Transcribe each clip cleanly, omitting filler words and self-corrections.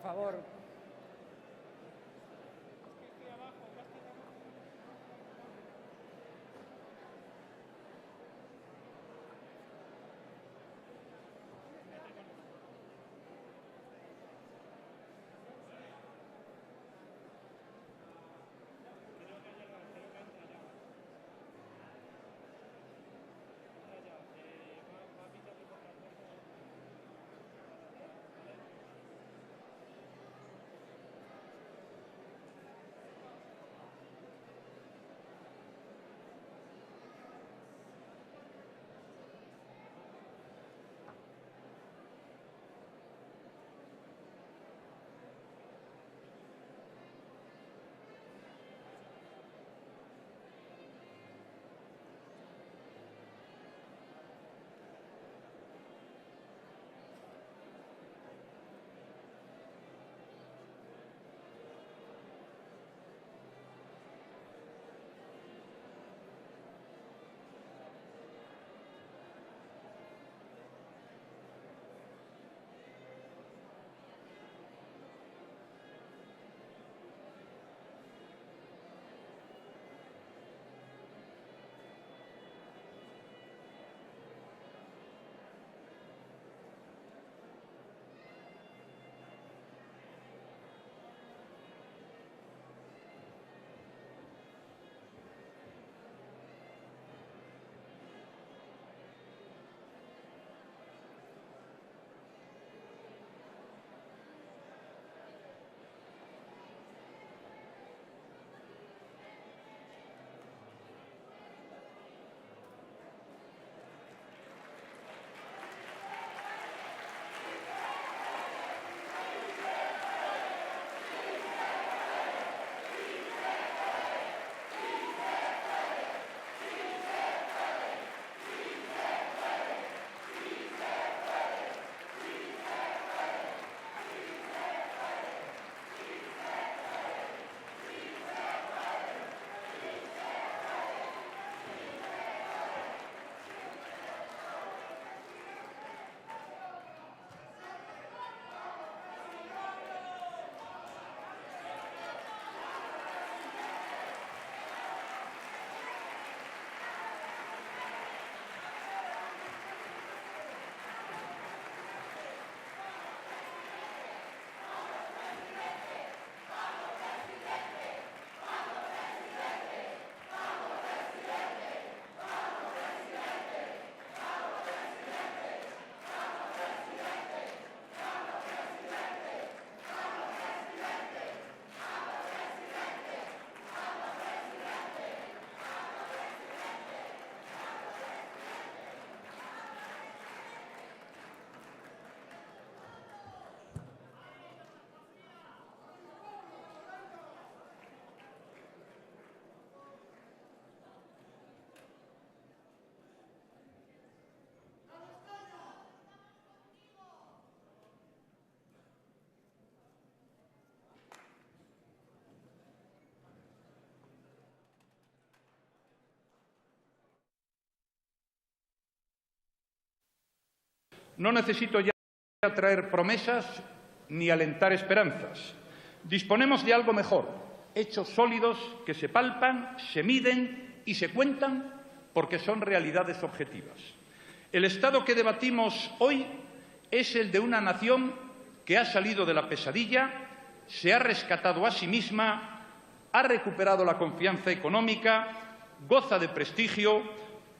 Por favor. No necesito ya traer promesas ni alentar esperanzas. Disponemos de algo mejor, hechos sólidos que se palpan, se miden y se cuentan porque son realidades objetivas. El Estado que debatimos hoy es el de una nación que ha salido de la pesadilla, se ha rescatado a sí misma, ha recuperado la confianza económica, goza de prestigio,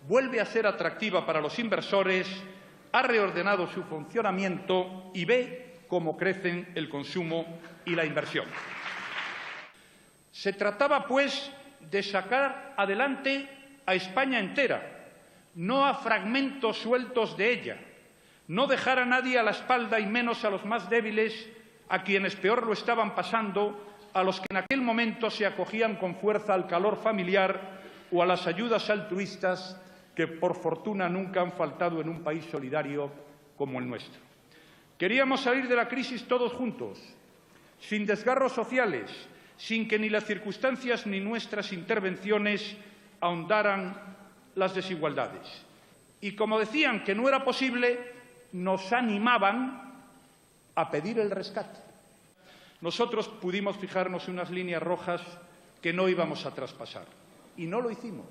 vuelve a ser atractiva para los inversores, ha reordenado su funcionamiento y ve cómo crecen el consumo y la inversión. Se trataba, pues, de sacar adelante a España entera, no a fragmentos sueltos de ella, no dejar a nadie a la espalda y menos a los más débiles, a quienes peor lo estaban pasando, a los que en aquel momento se acogían con fuerza al calor familiar o a las ayudas altruistas que, por fortuna, nunca han faltado en un país solidario como el nuestro. Queríamos salir de la crisis todos juntos, sin desgarros sociales, sin que ni las circunstancias ni nuestras intervenciones ahondaran las desigualdades. Y como decían que no era posible, nos animaban a pedir el rescate. Nosotros pudimos fijarnos en unas líneas rojas que no íbamos a traspasar, y no lo hicimos.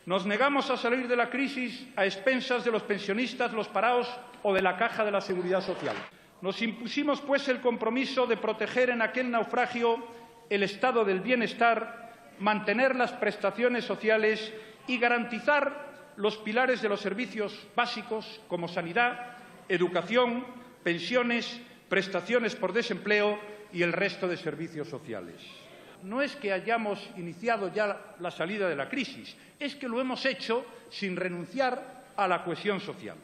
Nos negamos a salir de la crisis a expensas de los pensionistas, los parados o de la Caja de la Seguridad Social. Nos impusimos, pues, el compromiso de proteger en aquel naufragio el estado del bienestar, mantener las prestaciones sociales y garantizar los pilares de los servicios básicos como sanidad, educación, pensiones, prestaciones por desempleo y el resto de servicios sociales. No es que hayamos iniciado ya la salida de la crisis, es que lo hemos hecho sin renunciar a la cohesión social.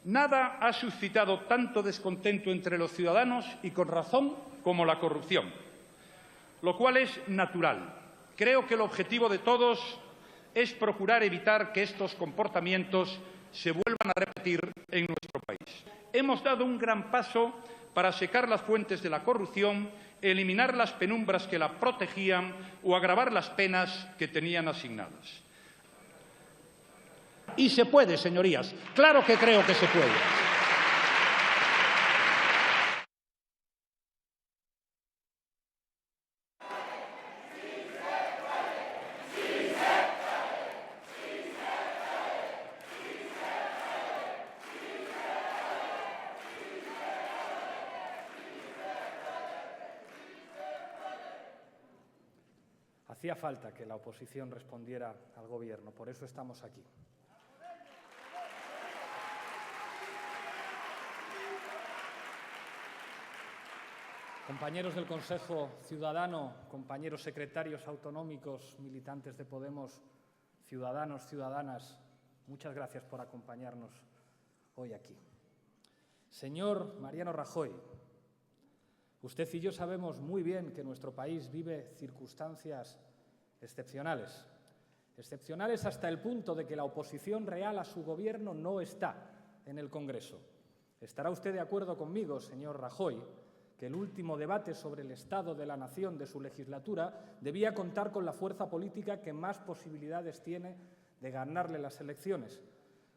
Nada ha suscitado tanto descontento entre los ciudadanos, y con razón, como la corrupción, lo cual es natural. Creo que el objetivo de todos es procurar evitar que estos comportamientos se vuelvan a repetir en nuestro país. Hemos dado un gran paso para secar las fuentes de la corrupción, eliminar las penumbras que la protegían o agravar las penas que tenían asignadas. Y se puede, señorías. Claro que creo que se puede. Hacía falta que la oposición respondiera al Gobierno, por eso estamos aquí. Compañeros del Consejo Ciudadano, compañeros secretarios autonómicos, militantes de Podemos, ciudadanos, ciudadanas, muchas gracias por acompañarnos hoy aquí. Señor Mariano Rajoy, usted y yo sabemos muy bien que nuestro país vive circunstancias excepcionales. Excepcionales hasta el punto de que la oposición real a su Gobierno no está en el Congreso. ¿Estará usted de acuerdo conmigo, señor Rajoy, que el último debate sobre el estado de la nación de su legislatura debía contar con la fuerza política que más posibilidades tiene de ganarle las elecciones?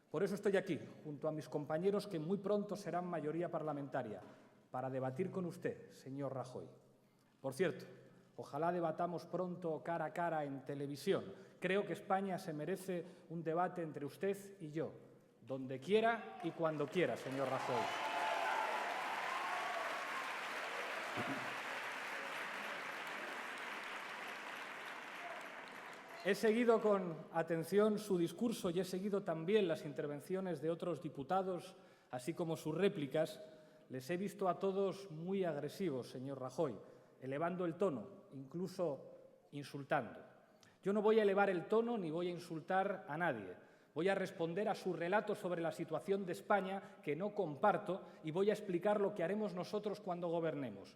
Por eso estoy aquí, junto a mis compañeros que muy pronto serán mayoría parlamentaria, para debatir con usted, señor Rajoy. Por cierto, ojalá debatamos pronto cara a cara en televisión. Creo que España se merece un debate entre usted y yo, donde quiera y cuando quiera, señor Rajoy. He seguido con atención su discurso y he seguido también las intervenciones de otros diputados, así como sus réplicas. Les he visto a todos muy agresivos, señor Rajoy, elevando el tono, incluso insultando. Yo no voy a elevar el tono ni voy a insultar a nadie. Voy a responder a su relato sobre la situación de España, que no comparto, y voy a explicar lo que haremos nosotros cuando gobernemos.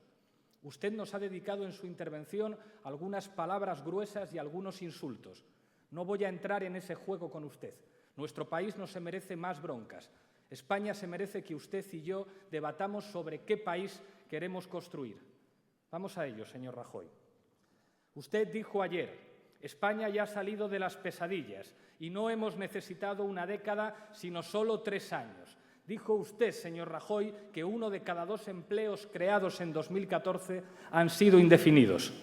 Usted nos ha dedicado en su intervención algunas palabras gruesas y algunos insultos. No voy a entrar en ese juego con usted. Nuestro país no se merece más broncas. España se merece que usted y yo debatamos sobre qué país queremos construir. Vamos a ello, señor Rajoy. Usted dijo ayer: España ya ha salido de las pesadillas y no hemos necesitado una década, sino solo 3 años. Dijo usted, señor Rajoy, que 1 de cada 2 empleos creados en 2014 han sido indefinidos.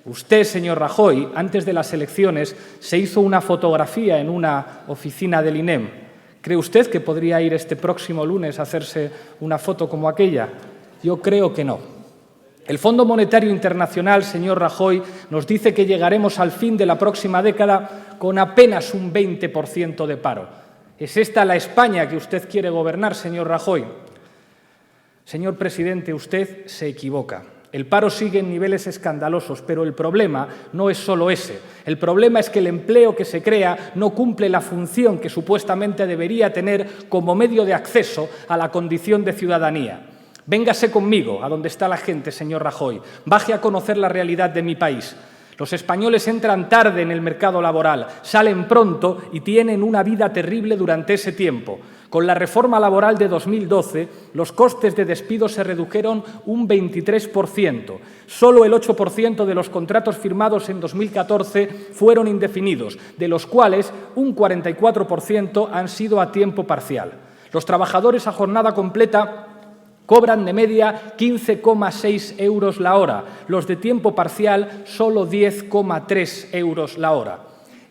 Usted, señor Rajoy, antes de las elecciones se hizo una fotografía en una oficina del INEM. ¿Cree usted que podría ir este próximo lunes a hacerse una foto como aquella? Yo creo que no. El Fondo Monetario Internacional, señor Rajoy, nos dice que llegaremos al fin de la próxima década con apenas un 20% de paro. ¿Es esta la España que usted quiere gobernar, señor Rajoy? Señor presidente, usted se equivoca. El paro sigue en niveles escandalosos, pero el problema no es solo ese. El problema es que el empleo que se crea no cumple la función que supuestamente debería tener como medio de acceso a la condición de ciudadanía. Véngase conmigo a donde está la gente, señor Rajoy. Baje a conocer la realidad de mi país. Los españoles entran tarde en el mercado laboral, salen pronto y tienen una vida terrible durante ese tiempo. Con la reforma laboral de 2012, los costes de despido se redujeron un 23%. Solo el 8% de los contratos firmados en 2014 fueron indefinidos, de los cuales un 44% han sido a tiempo parcial. Los trabajadores a jornada completa Cobran de media 15,6 euros la hora. Los de tiempo parcial, solo 10,3 euros la hora.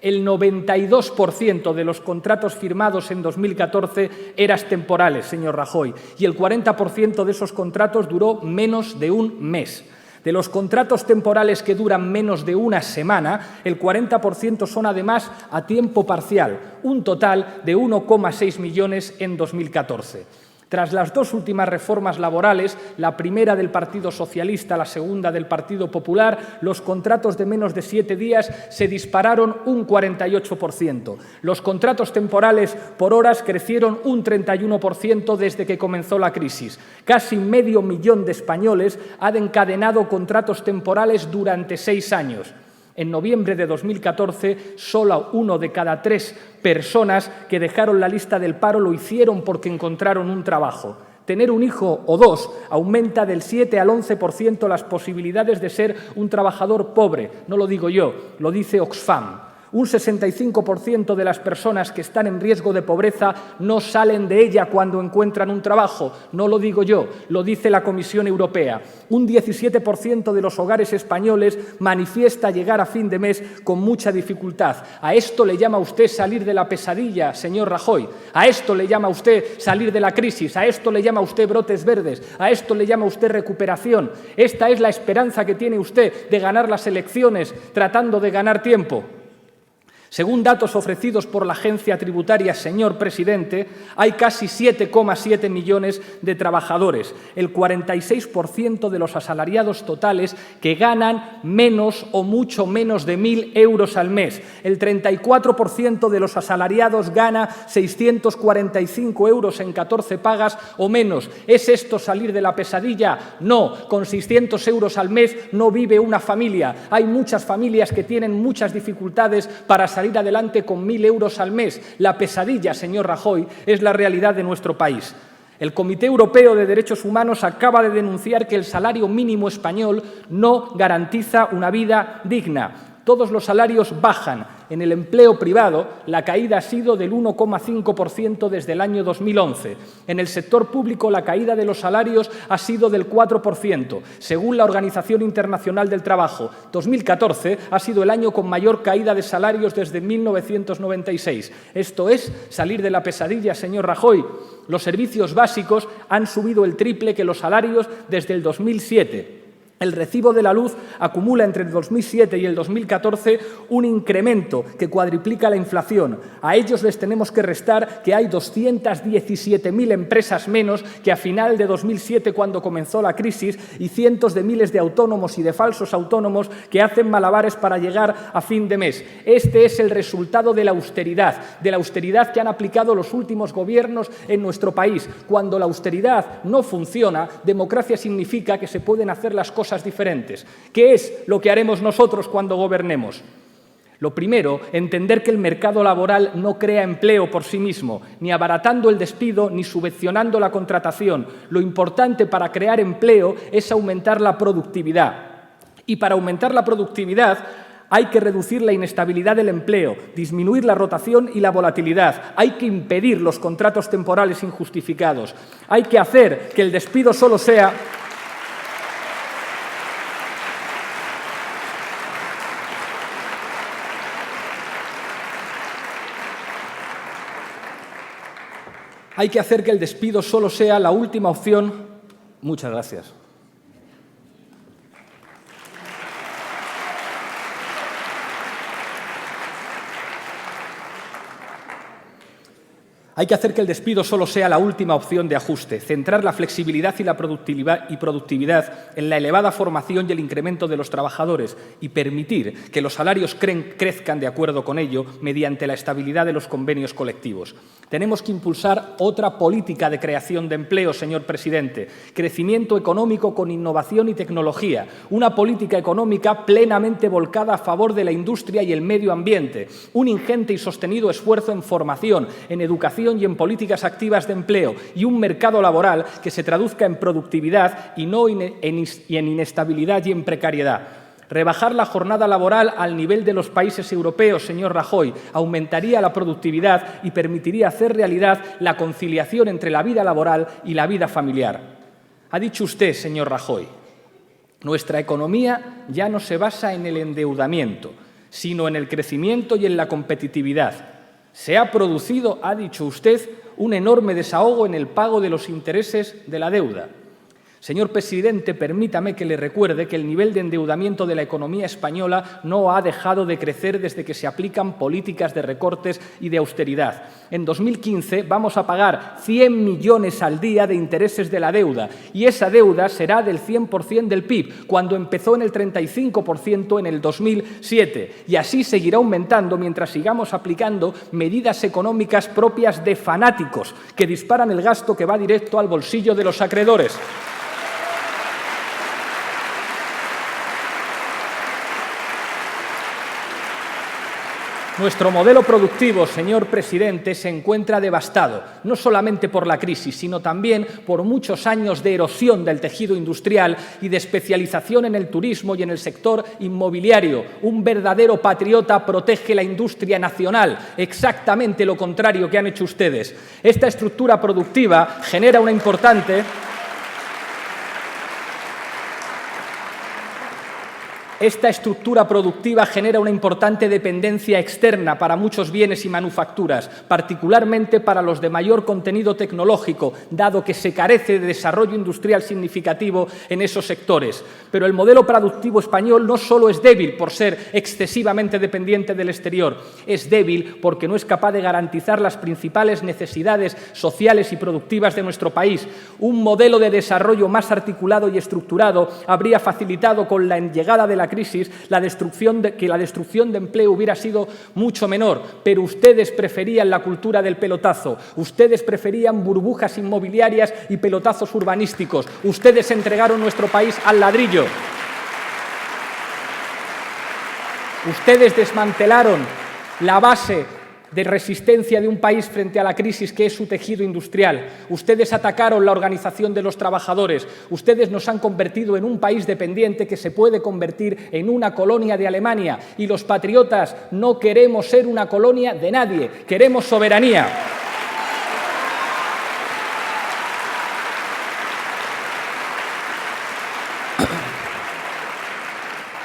El 92% de los contratos firmados en 2014 eran temporales, señor Rajoy, y el 40% de esos contratos duró menos de un mes. De los contratos temporales que duran menos de una semana, el 40% son además a tiempo parcial, un total de 1,6 millones en 2014. Tras las dos últimas reformas laborales, la primera del Partido Socialista, la segunda del Partido Popular, los contratos de menos de 7 días se dispararon un 48%. Los contratos temporales por horas crecieron un 31% desde que comenzó la crisis. Casi medio millón de españoles han encadenado contratos temporales durante 6 años. En noviembre de 2014, solo 1 de cada 3 personas que dejaron la lista del paro lo hicieron porque encontraron un trabajo. Tener un hijo o 2 aumenta del 7 al 11% las posibilidades de ser un trabajador pobre. No lo digo yo, lo dice Oxfam. Un 65% de las personas que están en riesgo de pobreza no salen de ella cuando encuentran un trabajo. No lo digo yo, lo dice la Comisión Europea. Un 17% de los hogares españoles manifiesta llegar a fin de mes con mucha dificultad. ¿A esto le llama usted salir de la pesadilla, señor Rajoy? ¿A esto le llama usted salir de la crisis? ¿A esto le llama usted brotes verdes? ¿A esto le llama usted recuperación? ¿Esta es la esperanza que tiene usted de ganar las elecciones tratando de ganar tiempo? Según datos ofrecidos por la agencia tributaria, señor presidente, hay casi 7,7 millones de trabajadores, el 46% de los asalariados totales que ganan menos o mucho menos de 1.000 euros al mes. El 34% de los asalariados gana 645 euros en 14 pagas o menos. ¿Es esto salir de la pesadilla? No, con 600 euros al mes no vive una familia. Hay muchas familias que tienen muchas dificultades para salir adelante con 1.000 euros al mes. La pesadilla, señor Rajoy, es la realidad de nuestro país. El Comité Europeo de Derechos Humanos acaba de denunciar que el salario mínimo español no garantiza una vida digna. Todos los salarios bajan. En el empleo privado, la caída ha sido del 1,5% desde el año 2011. En el sector público, la caída de los salarios ha sido del 4%, según la Organización Internacional del Trabajo. 2014 ha sido el año con mayor caída de salarios desde 1996. Esto es salir de la pesadilla, señor Rajoy. Los servicios básicos han subido el triple que los salarios desde el 2007. El recibo de la luz acumula entre el 2007 y el 2014 un incremento que cuadriplica la inflación. A ellos les tenemos que restar que hay 217.000 empresas menos que a final de 2007 cuando comenzó la crisis y cientos de miles de autónomos y de falsos autónomos que hacen malabares para llegar a fin de mes. Este es el resultado de la austeridad que han aplicado los últimos gobiernos en nuestro país. Cuando la austeridad no funciona, democracia significa que se pueden hacer las cosas diferentes. ¿Qué es lo que haremos nosotros cuando gobernemos? Lo primero, entender que el mercado laboral no crea empleo por sí mismo, ni abaratando el despido ni subvencionando la contratación. Lo importante para crear empleo es aumentar la productividad. Y para aumentar la productividad hay que reducir la inestabilidad del empleo, disminuir la rotación y la volatilidad. Hay que impedir los contratos temporales injustificados. Hay que hacer que el despido solo sea la última opción. Muchas gracias. Hay que hacer que el despido solo sea la última opción de ajuste, centrar la flexibilidad y la productividad en la elevada formación y el incremento de los trabajadores y permitir que los salarios crezcan de acuerdo con ello mediante la estabilidad de los convenios colectivos. Tenemos que impulsar otra política de creación de empleo, señor presidente. Crecimiento económico con innovación y tecnología. Una política económica plenamente volcada a favor de la industria y el medio ambiente. Un ingente y sostenido esfuerzo en formación, en educación y en políticas activas de empleo. Y un mercado laboral que se traduzca en productividad y no en inestabilidad y en precariedad. Rebajar la jornada laboral al nivel de los países europeos, señor Rajoy, aumentaría la productividad y permitiría hacer realidad la conciliación entre la vida laboral y la vida familiar. Ha dicho usted, señor Rajoy, nuestra economía ya no se basa en el endeudamiento, sino en el crecimiento y en la competitividad. Se ha producido, ha dicho usted, un enorme desahogo en el pago de los intereses de la deuda. Señor presidente, permítame que le recuerde que el nivel de endeudamiento de la economía española no ha dejado de crecer desde que se aplican políticas de recortes y de austeridad. En 2015 vamos a pagar 100 millones al día de intereses de la deuda y esa deuda será del 100% del PIB, cuando empezó en el 35% en el 2007. Y así seguirá aumentando mientras sigamos aplicando medidas económicas propias de fanáticos que disparan el gasto que va directo al bolsillo de los acreedores. Nuestro modelo productivo, señor presidente, se encuentra devastado, no solamente por la crisis, sino también por muchos años de erosión del tejido industrial y de especialización en el turismo y en el sector inmobiliario. Un verdadero patriota protege la industria nacional, exactamente lo contrario que han hecho ustedes. Esta estructura productiva genera una importante... Esta estructura productiva genera una importante dependencia externa para muchos bienes y manufacturas, particularmente para los de mayor contenido tecnológico, dado que se carece de desarrollo industrial significativo en esos sectores. Pero el modelo productivo español no solo es débil por ser excesivamente dependiente del exterior, es débil porque no es capaz de garantizar las principales necesidades sociales y productivas de nuestro país. Un modelo de desarrollo más articulado y estructurado habría facilitado con la llegada de la crisis la destrucción de empleo hubiera sido mucho menor, pero ustedes preferían la cultura del pelotazo, ustedes preferían burbujas inmobiliarias y pelotazos urbanísticos, ustedes entregaron nuestro país al ladrillo. Ustedes desmantelaron la base de resistencia de un país frente a la crisis que es su tejido industrial. Ustedes atacaron la organización de los trabajadores. Ustedes nos han convertido en un país dependiente que se puede convertir en una colonia de Alemania. Y los patriotas no queremos ser una colonia de nadie, queremos soberanía.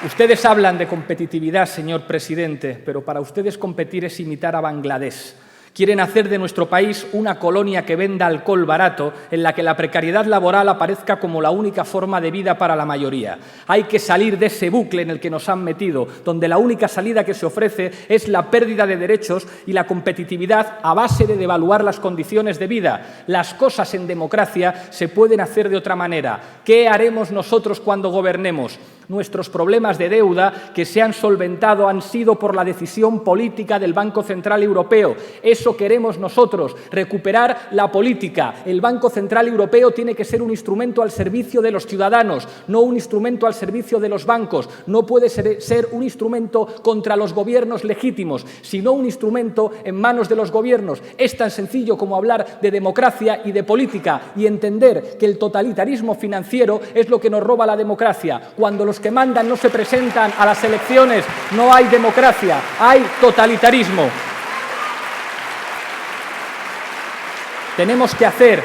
Ustedes hablan de competitividad, señor presidente, pero para ustedes competir es imitar a Bangladesh. Quieren hacer de nuestro país una colonia que venda alcohol barato, en la que la precariedad laboral aparezca como la única forma de vida para la mayoría. Hay que salir de ese bucle en el que nos han metido, donde la única salida que se ofrece es la pérdida de derechos y la competitividad a base de devaluar las condiciones de vida. Las cosas en democracia se pueden hacer de otra manera. ¿Qué haremos nosotros cuando gobernemos? Nuestros problemas de deuda que se han solventado han sido por la decisión política del Banco Central Europeo. Eso queremos nosotros, recuperar la política. El Banco Central Europeo tiene que ser un instrumento al servicio de los ciudadanos, no un instrumento al servicio de los bancos. No puede ser un instrumento contra los gobiernos legítimos, sino un instrumento en manos de los gobiernos. Es tan sencillo como hablar de democracia y de política y entender que el totalitarismo financiero es lo que nos roba la democracia. Cuando los que mandan no se presentan a las elecciones, no hay democracia, hay totalitarismo. Tenemos que hacer,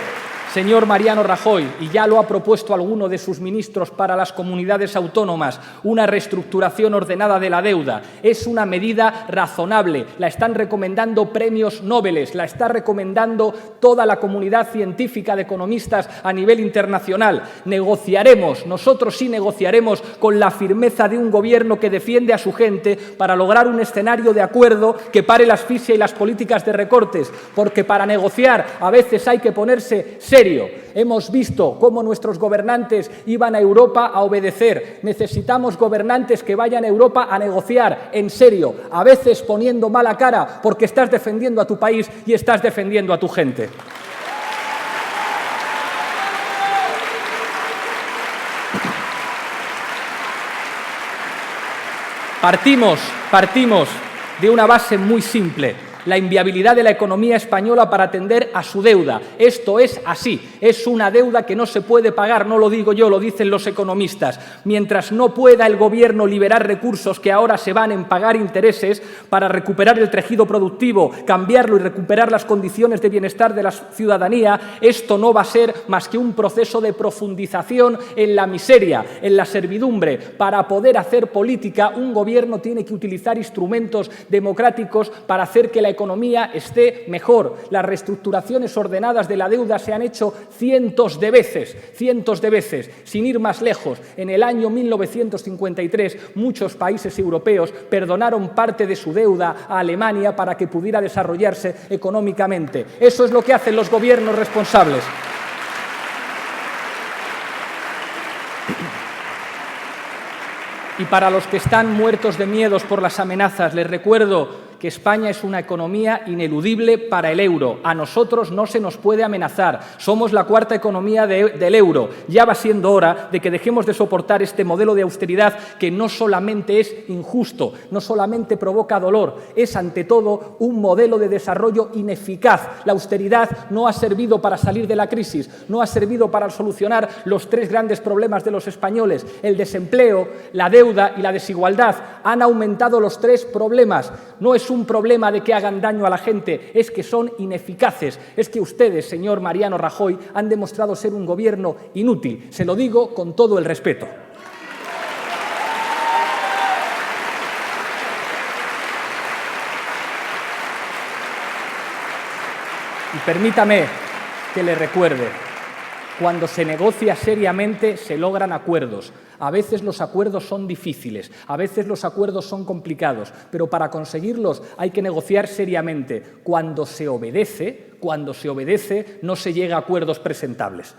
señor Mariano Rajoy, y ya lo ha propuesto alguno de sus ministros para las comunidades autónomas, una reestructuración ordenada de la deuda. Es una medida razonable, la están recomendando premios Nobel, la está recomendando toda la comunidad científica de economistas a nivel internacional. Negociaremos, nosotros sí negociaremos con la firmeza de un gobierno que defiende a su gente para lograr un escenario de acuerdo que pare la asfixia y las políticas de recortes, porque para negociar a veces hay que ponerse serio. Hemos visto cómo nuestros gobernantes iban a Europa a obedecer. Necesitamos gobernantes que vayan a Europa a negociar en serio, a veces poniendo mala cara porque estás defendiendo a tu país y estás defendiendo a tu gente. Partimos de una base muy simple. la inviabilidad de la economía española para atender a su deuda. Esto es así, es una deuda que no se puede pagar, no lo digo yo, lo dicen los economistas. Mientras no pueda el Gobierno liberar recursos que ahora se van en pagar intereses para recuperar el tejido productivo, cambiarlo y recuperar las condiciones de bienestar de la ciudadanía, esto no va a ser más que un proceso de profundización en la miseria, en la servidumbre. Para poder hacer política, un Gobierno tiene que utilizar instrumentos democráticos para hacer que la economía esté mejor. Las reestructuraciones ordenadas de la deuda se han hecho cientos de veces, sin ir más lejos. En el año 1953, muchos países europeos perdonaron parte de su deuda a Alemania para que pudiera desarrollarse económicamente. Eso es lo que hacen los gobiernos responsables. Y para los que están muertos de miedos por las amenazas, les recuerdo que España es una economía ineludible para el euro. A nosotros no se nos puede amenazar. Somos la cuarta economía del euro. Ya va siendo hora de que dejemos de soportar este modelo de austeridad que no solamente es injusto, no solamente provoca dolor, es ante todo un modelo de desarrollo ineficaz. La austeridad no ha servido para salir de la crisis, no ha servido para solucionar los tres grandes problemas de los españoles: el desempleo, la deuda y la desigualdad. Han aumentado los tres problemas. No es un problema de que hagan daño a la gente, es que son ineficaces. Es que ustedes, señor Mariano Rajoy, han demostrado ser un gobierno inútil. Se lo digo con todo el respeto. Y permítame que le recuerde, cuando se negocia seriamente se logran acuerdos. A veces los acuerdos son difíciles, a veces los acuerdos son complicados, pero para conseguirlos hay que negociar seriamente. Cuando se obedece, no se llega a acuerdos presentables.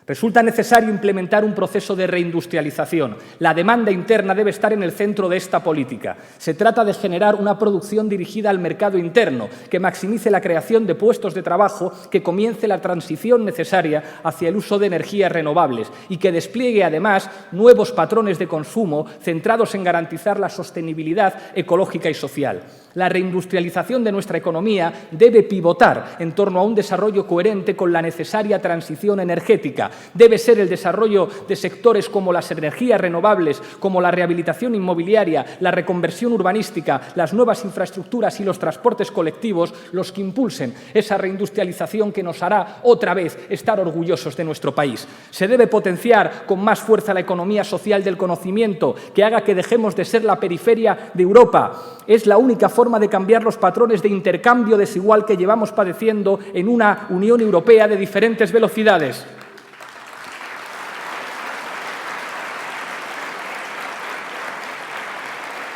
Resulta necesario implementar un proceso de reindustrialización. La demanda interna debe estar en el centro de esta política. Se trata de generar una producción dirigida al mercado interno, que maximice la creación de puestos de trabajo, que comience la transición necesaria hacia el uso de energías renovables y que despliegue, además, nuevos patrones de consumo centrados en garantizar la sostenibilidad ecológica y social. La reindustrialización de nuestra economía debe pivotar en torno a un desarrollo coherente con la necesaria transición energética. Debe ser el desarrollo de sectores como las energías renovables, como la rehabilitación inmobiliaria, la reconversión urbanística, las nuevas infraestructuras y los transportes colectivos los que impulsen esa reindustrialización que nos hará otra vez estar orgullosos de nuestro país. Se debe potenciar con más fuerza la economía social del conocimiento, que haga que dejemos de ser la periferia de Europa. Es la única forma de cambiar los patrones de intercambio desigual que llevamos padeciendo en una Unión Europea de diferentes velocidades.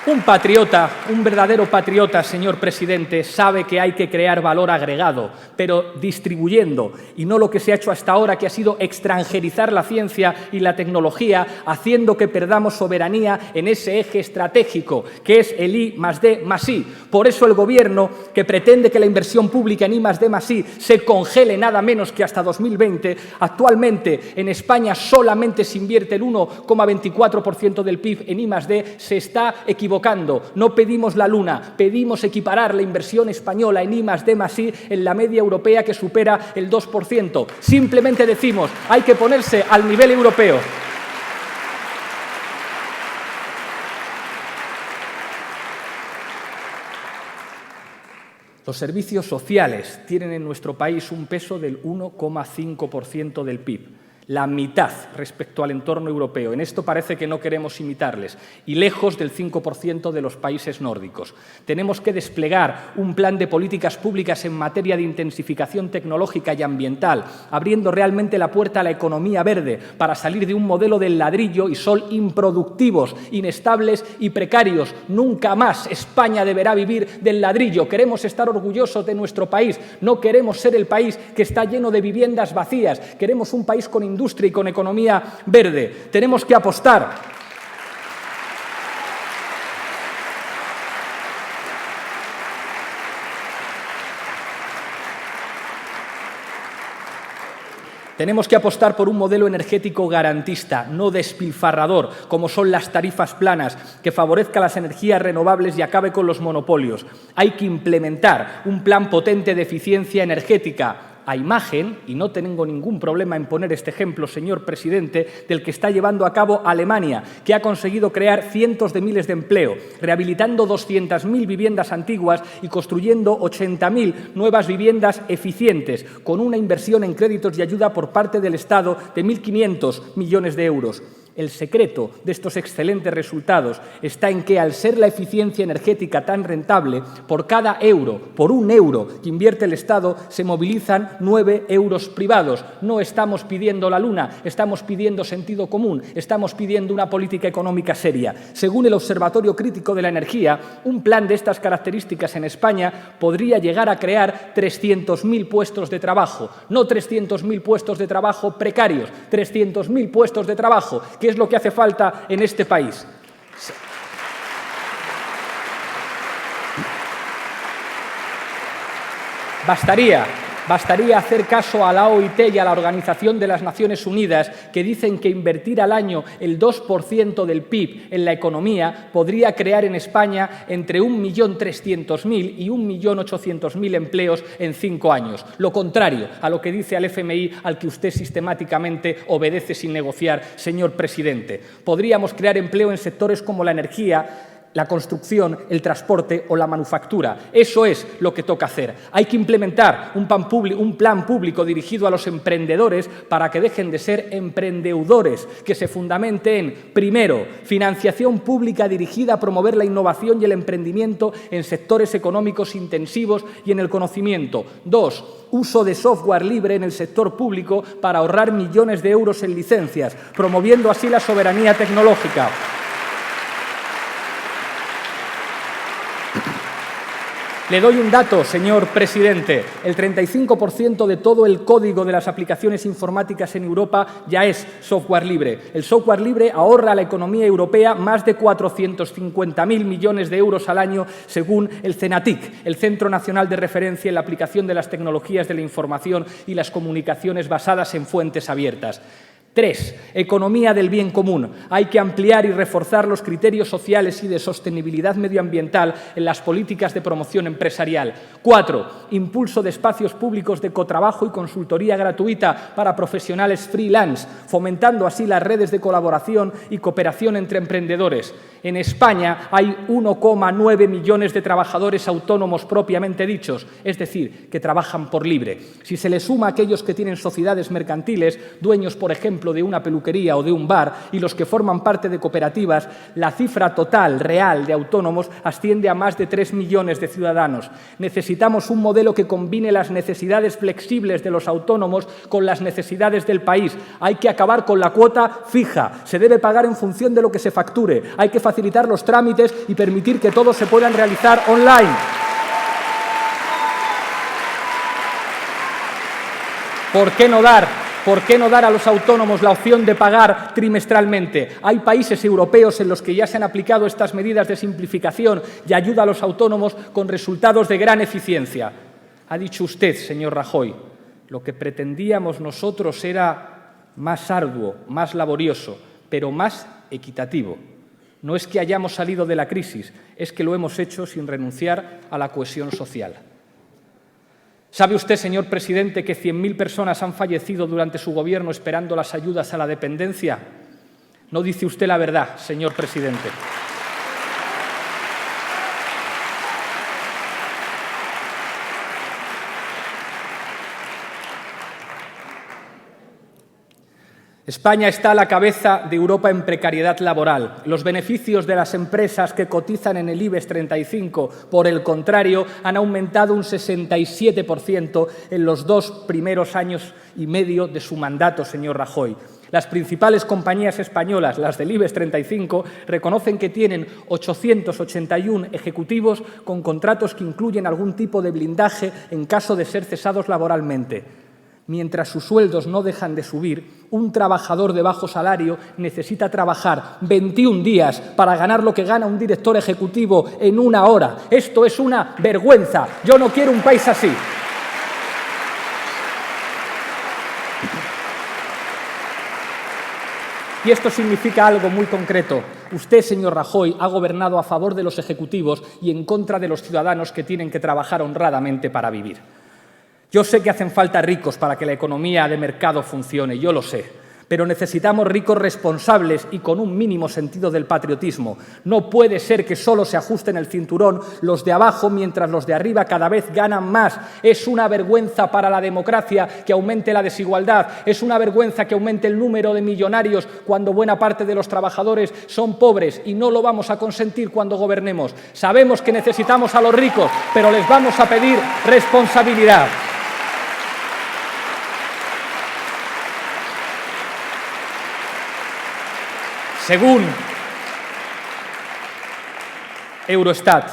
Un patriota, un verdadero patriota, señor presidente, sabe que hay que crear valor agregado, pero distribuyendo, y no lo que se ha hecho hasta ahora, que ha sido extranjerizar la ciencia y la tecnología, haciendo que perdamos soberanía en ese eje estratégico, que es el I+D+I. Por eso el Gobierno, que pretende que la inversión pública en I+D+I se congele nada menos que hasta 2020, actualmente en España solamente se invierte el 1,24% del PIB en I+D, se está equivocando. No pedimos la luna, pedimos equiparar la inversión española en I+D+I en la media europea, que supera el 2%. Simplemente decimos, hay que ponerse al nivel europeo. Los servicios sociales tienen en nuestro país un peso del 1,5% del PIB. La mitad respecto al entorno europeo. En esto parece que no queremos imitarles, y lejos del 5% de los países nórdicos. Tenemos que desplegar un plan de políticas públicas en materia de intensificación tecnológica y ambiental, abriendo realmente la puerta a la economía verde para salir de un modelo del ladrillo y sol improductivos, inestables y precarios. Nunca más España deberá vivir del ladrillo. Queremos estar orgullosos de nuestro país. No queremos ser el país que está lleno de viviendas vacías. Queremos un país con industria y con economía verde. Tenemos que apostar Tenemos que apostar por un modelo energético garantista, no despilfarrador, como son las tarifas planas, que favorezca las energías renovables y acabe con los monopolios. Hay que implementar un plan potente de eficiencia energética, a imagen, y no tengo ningún problema en poner este ejemplo, señor presidente, del que está llevando a cabo Alemania, que ha conseguido crear cientos de miles de empleo, rehabilitando 200.000 viviendas antiguas y construyendo 80.000 nuevas viviendas eficientes, con una inversión en créditos y ayuda por parte del Estado de 1.500 millones de euros. El secreto de estos excelentes resultados está en que, al ser la eficiencia energética tan rentable, por cada euro, por un euro que invierte el Estado, se movilizan 9 euros privados. No estamos pidiendo la luna, estamos pidiendo sentido común, estamos pidiendo una política económica seria. Según el Observatorio Crítico de la Energía, un plan de estas características en España podría llegar a crear 300.000 puestos de trabajo, no 300.000 puestos de trabajo precarios, 300.000 puestos de trabajo, que es lo que hace falta en este país. Bastaría hacer caso a la OIT y a la Organización de las Naciones Unidas, que dicen que invertir al año el 2% del PIB en la economía podría crear en España entre 1.300.000 y 1.800.000 empleos en 5 años. Lo contrario a lo que dice el FMI, al que usted sistemáticamente obedece sin negociar, señor presidente. Podríamos crear empleo en sectores como la energía, la construcción, el transporte o la manufactura. Eso es lo que toca hacer. Hay que implementar un plan público dirigido a los emprendedores para que dejen de ser emprendeudores, que se fundamente en, primero, financiación pública dirigida a promover la innovación y el emprendimiento en sectores económicos intensivos y en el conocimiento. 2, uso de software libre en el sector público para ahorrar millones de euros en licencias, promoviendo así la soberanía tecnológica. Le doy un dato, señor presidente. El 35% de todo el código de las aplicaciones informáticas en Europa ya es software libre. El software libre ahorra a la economía europea más de 450.000 millones de euros al año, según el CENATIC, el Centro Nacional de Referencia en la Aplicación de las Tecnologías de la Información y las Comunicaciones basadas en fuentes abiertas. 3. Economía del bien común. Hay que ampliar y reforzar los criterios sociales y de sostenibilidad medioambiental en las políticas de promoción empresarial. 4. Impulso de espacios públicos de cotrabajo y consultoría gratuita para profesionales freelance, fomentando así las redes de colaboración y cooperación entre emprendedores. En España hay 1,9 millones de trabajadores autónomos propiamente dichos, es decir, que trabajan por libre. Si se le suma a aquellos que tienen sociedades mercantiles, dueños, por ejemplo, de una peluquería o de un bar, y los que forman parte de cooperativas, la cifra total real de autónomos asciende a más de 3 millones de ciudadanos. Necesitamos un modelo que combine las necesidades flexibles de los autónomos con las necesidades del país. Hay que acabar con la cuota fija. Se debe pagar en función de lo que se facture. Hay que facilitar los trámites y permitir que todos se puedan realizar online. ¿Por qué no dar a los autónomos la opción de pagar trimestralmente? Hay países europeos en los que ya se han aplicado estas medidas de simplificación y ayuda a los autónomos con resultados de gran eficiencia. Ha dicho usted, señor Rajoy, lo que pretendíamos nosotros era más arduo, más laborioso, pero más equitativo. No es que hayamos salido de la crisis, es que lo hemos hecho sin renunciar a la cohesión social. ¿Sabe usted, señor presidente, que 100.000 personas han fallecido durante su gobierno esperando las ayudas a la dependencia? No dice usted la verdad, señor presidente. España está a la cabeza de Europa en precariedad laboral. Los beneficios de las empresas que cotizan en el IBEX 35, por el contrario, han aumentado un 67% en los 2 primeros años y medio de su mandato, señor Rajoy. Las principales compañías españolas, las del IBEX 35, reconocen que tienen 881 ejecutivos con contratos que incluyen algún tipo de blindaje en caso de ser cesados laboralmente. Mientras sus sueldos no dejan de subir, un trabajador de bajo salario necesita trabajar 21 días para ganar lo que gana un director ejecutivo en 1 hora. Esto es una vergüenza. Yo no quiero un país así. Y esto significa algo muy concreto. Usted, señor Rajoy, ha gobernado a favor de los ejecutivos y en contra de los ciudadanos que tienen que trabajar honradamente para vivir. Yo sé que hacen falta ricos para que la economía de mercado funcione, yo lo sé. Pero necesitamos ricos responsables y con un mínimo sentido del patriotismo. No puede ser que solo se ajusten el cinturón los de abajo mientras los de arriba cada vez ganan más. Es una vergüenza para la democracia que aumente la desigualdad. Es una vergüenza que aumente el número de millonarios cuando buena parte de los trabajadores son pobres y no lo vamos a consentir cuando gobernemos. Sabemos que necesitamos a los ricos, pero les vamos a pedir responsabilidad. Según Eurostat,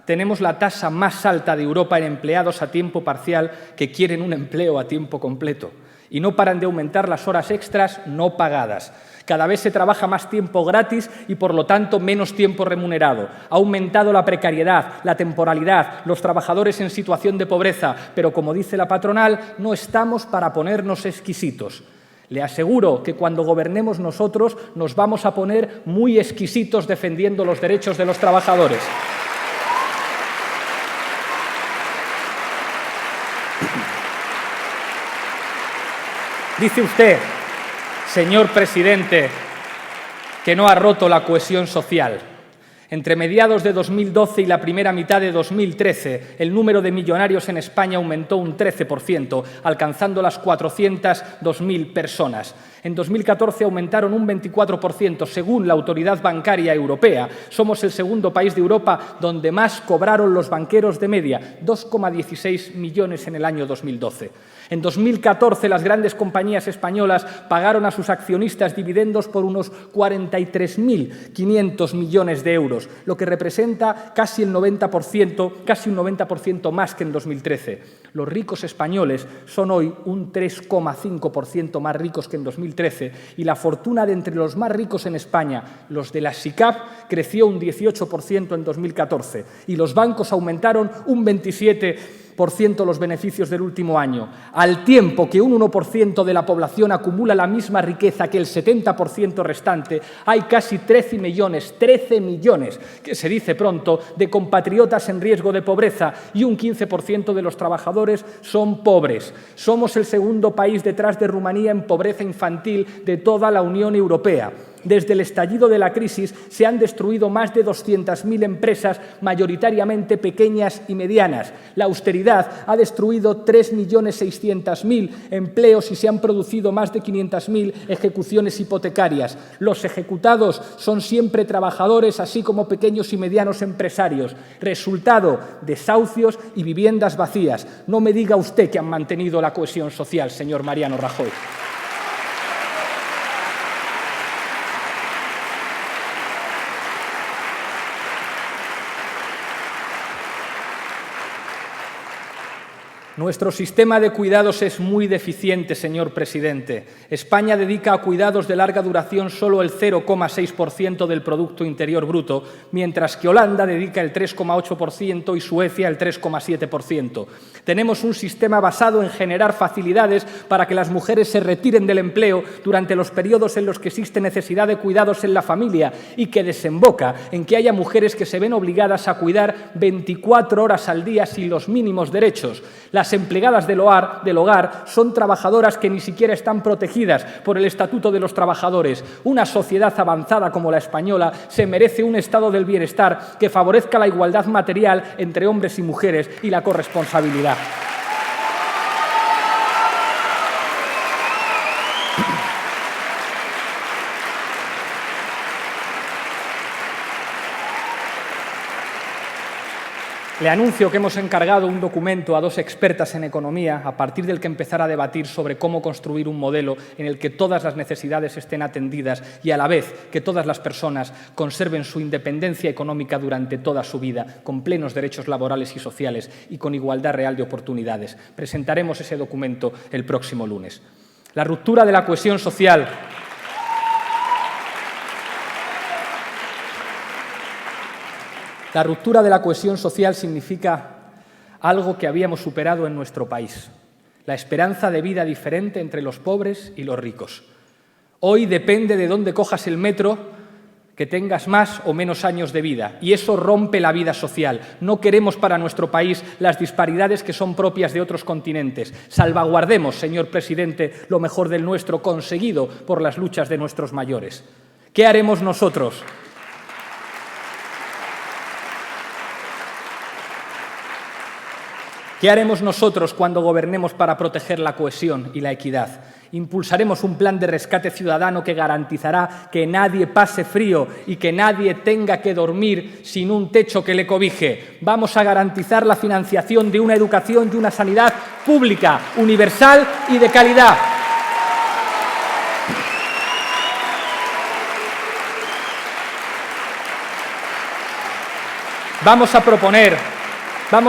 tenemos la tasa más alta de Europa en empleados a tiempo parcial que quieren un empleo a tiempo completo. Y no paran de aumentar las horas extras no pagadas. Cada vez se trabaja más tiempo gratis y, por lo tanto, menos tiempo remunerado. Ha aumentado la precariedad, la temporalidad, los trabajadores en situación de pobreza. Pero, como dice la patronal, no estamos para ponernos exquisitos. Le aseguro que cuando gobernemos nosotros nos vamos a poner muy exquisitos defendiendo los derechos de los trabajadores. Dice usted, señor presidente, que no ha roto la cohesión social. Entre mediados de 2012 y la primera mitad de 2013, el número de millonarios en España aumentó un 13%, alcanzando las 402.000 personas. En 2014 aumentaron un 24%, según la Autoridad Bancaria Europea. Somos el segundo país de Europa donde más cobraron los banqueros de media, 2,16 millones en el año 2012. En 2014, las grandes compañías españolas pagaron a sus accionistas dividendos por unos 43.500 millones de euros, lo que representa casi un 90% más que en 2013. Los ricos españoles son hoy un 3,5% más ricos que en 2013 y la fortuna de entre los más ricos en España, los de la SICAV, creció un 18% en 2014 y los bancos aumentaron un 27% los beneficios del último año, al tiempo que un 1% de la población acumula la misma riqueza que el 70% restante. Hay casi 13 millones, que se dice pronto, de compatriotas en riesgo de pobreza y un 15% de los trabajadores son pobres. Somos el segundo país detrás de Rumanía en pobreza infantil de toda la Unión Europea. Desde el estallido de la crisis se han destruido más de 200.000 empresas, mayoritariamente pequeñas y medianas. La austeridad ha destruido 3.600.000 empleos y se han producido más de 500.000 ejecuciones hipotecarias. Los ejecutados son siempre trabajadores, así como pequeños y medianos empresarios. Resultado, desahucios y viviendas vacías. No me diga usted que han mantenido la cohesión social, señor Mariano Rajoy. Nuestro sistema de cuidados es muy deficiente, señor presidente. España dedica a cuidados de larga duración solo el 0,6% del Producto Interior Bruto, mientras que Holanda dedica el 3,8% y Suecia el 3,7%. Tenemos un sistema basado en generar facilidades para que las mujeres se retiren del empleo durante los periodos en los que existe necesidad de cuidados en la familia y que desemboca en que haya mujeres que se ven obligadas a cuidar 24 horas al día sin los mínimos derechos. Las empleadas del hogar son trabajadoras que ni siquiera están protegidas por el Estatuto de los Trabajadores. Una sociedad avanzada como la española se merece un estado del bienestar que favorezca la igualdad material entre hombres y mujeres y la corresponsabilidad. Le anuncio que hemos encargado un documento a 2 expertas en economía a partir del que empezar a debatir sobre cómo construir un modelo en el que todas las necesidades estén atendidas y a la vez que todas las personas conserven su independencia económica durante toda su vida, con plenos derechos laborales y sociales y con igualdad real de oportunidades. Presentaremos ese documento el próximo lunes. La ruptura de la cohesión social. La ruptura de la cohesión social significa algo que habíamos superado en nuestro país, la esperanza de vida diferente entre los pobres y los ricos. Hoy depende de dónde cojas el metro que tengas más o menos años de vida, y eso rompe la vida social. No queremos para nuestro país las disparidades que son propias de otros continentes. Salvaguardemos, señor presidente, lo mejor del nuestro, conseguido por las luchas de nuestros mayores. ¿Qué haremos nosotros? ¿Qué haremos nosotros cuando gobernemos para proteger la cohesión y la equidad? Impulsaremos un plan de rescate ciudadano que garantizará que nadie pase frío y que nadie tenga que dormir sin un techo que le cobije. Vamos a garantizar la financiación de una educación y una sanidad pública, universal y de calidad. Vamos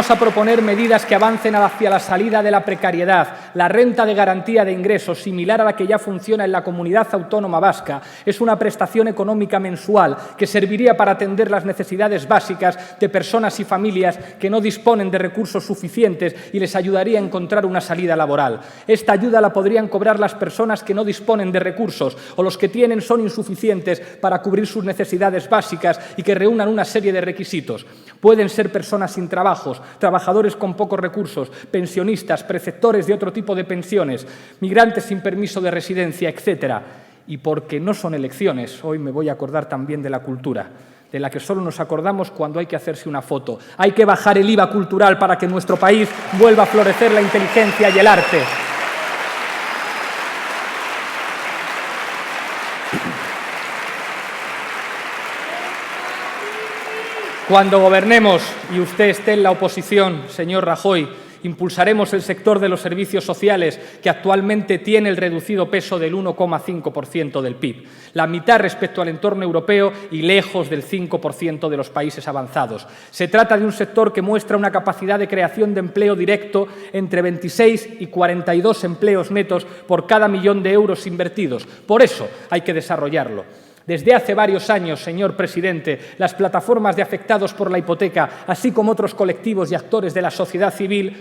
a proponer medidas que avancen hacia la salida de la precariedad. La renta de garantía de ingresos, similar a la que ya funciona en la Comunidad Autónoma Vasca, es una prestación económica mensual que serviría para atender las necesidades básicas de personas y familias que no disponen de recursos suficientes y les ayudaría a encontrar una salida laboral. Esta ayuda la podrían cobrar las personas que no disponen de recursos o los que tienen son insuficientes para cubrir sus necesidades básicas y que reúnan una serie de requisitos. Pueden ser personas sin trabajo, trabajadores con pocos recursos, pensionistas, preceptores de otro tipo de pensiones, migrantes sin permiso de residencia, etc. Y porque no son elecciones, hoy me voy a acordar también de la cultura, de la que solo nos acordamos cuando hay que hacerse una foto. Hay que bajar el IVA cultural para que en nuestro país vuelva a florecer la inteligencia y el arte. Cuando gobernemos y usted esté en la oposición, señor Rajoy, impulsaremos el sector de los servicios sociales, que actualmente tiene el reducido peso del 1,5% del PIB, la mitad respecto al entorno europeo y lejos del 5% de los países avanzados. Se trata de un sector que muestra una capacidad de creación de empleo directo entre 26 y 42 empleos netos por cada millón de euros invertidos. Por eso hay que desarrollarlo. Desde hace varios años, señor presidente, las plataformas de afectados por la hipoteca, así como otros colectivos y actores de la sociedad civil,